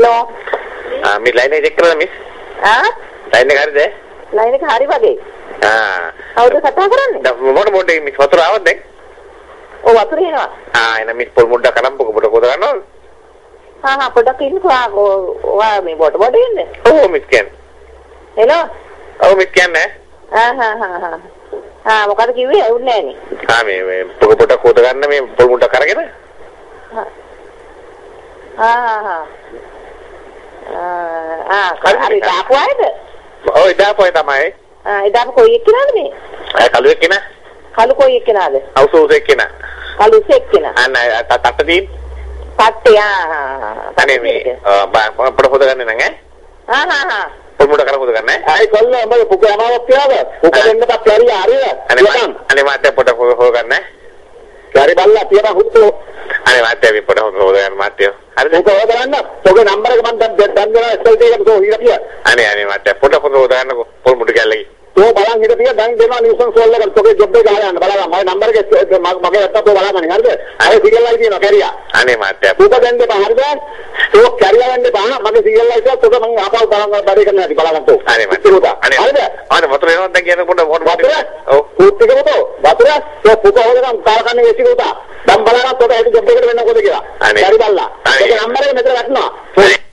Hello. මේ line එක check කරලා මිස්. ලයින් එක හරිද? ලයින් එක හරි වගේ. කවුද කතා කරන්නේ? මොකද මිස් වතුර ආවද දැන්? ඔව් වතුර එනවා. එන මිස් පොල් මුඩක් කලම්පක පොඩ කොද ගන්නවද? පොඩක් ඉන්නකෝ. ඔයා මේ බොඩ ඉන්නේ. ඔව් මිස් කියන්නේ. Hello. ඔව් මිස් කියන්නේ. මොකද කිව්වේ? ඇහුන්නේ නෑනේ. මේ පොඩ කොද ගන්න මේ පොල් මුඩක් අරගෙන. හරි දාපු අයද? ඔව් දාපුවයි තමයි. දාපු කොයි එක්කනද මේ? කළු එක්කන. කළු කොයි එක්කනද? අවසෝස එක්කන. කළු එක්කන. තට්ටදී. තට්ටේ අනේ මේ පොඩ හොද ගන්න නං ඈ. පොල් මුඩ කර හොද ගන්න ඈ. කොල්ල උඹ පුක යමාවක් තියාද? පුක දෙන්න බක් ඇරි හරිද? අනේ මාත් පොඩ හොද ගන්න ඈ. ඇරි බල්ලා තියන හුත්තු. අනේ මාත් අපි පොඩ හොද ගන්න මාත්. හරිද? ඒක හොද ගන්න. ඔගේ නම්බර එක මම දැන් දෙනවා SLT එකට තෝ හිර කිය. අනේ මාත් පොඩ හොද ගන්න පොල් මුඩ කැල්ලේ. තෝ බලන් හිර තිය දැන් දෙනවා නිවුසන් සෝල් එකට තෝගේ ජොබ් එක ගහලා යන්න බලන්න. මගේ නම්බර එක මගේ ඇත්ත තෝ බලන්න හරිද? අර සිගල් ලයි තියෙනවා කැරියා. අනේ මාත් පුක දෙන්න බා හරිද? තෝ කැරියා වෙන්න බා මගේ සිගල් ලයි තියෙනවා තෝක මම ආපහු බලන්න බැරි කරන්න ඇති බලන්න තෝ. අනේ මාත්. අනේ හරිද? අනේ වතුර එනවා දැන් කියන පොඩ වතුර. ඔව්. පුත් එක පොතෝ. වතුර. තෝ පුක හොදගම් කාරකන්නේ එසි උතා. දැන් බලන්න තෝක ඇයි ජොබ් එකට වෙන්න කොහොමද කියලා. හරි බල්ලා. ඒක නම්බර එක මෙතන වටනවා.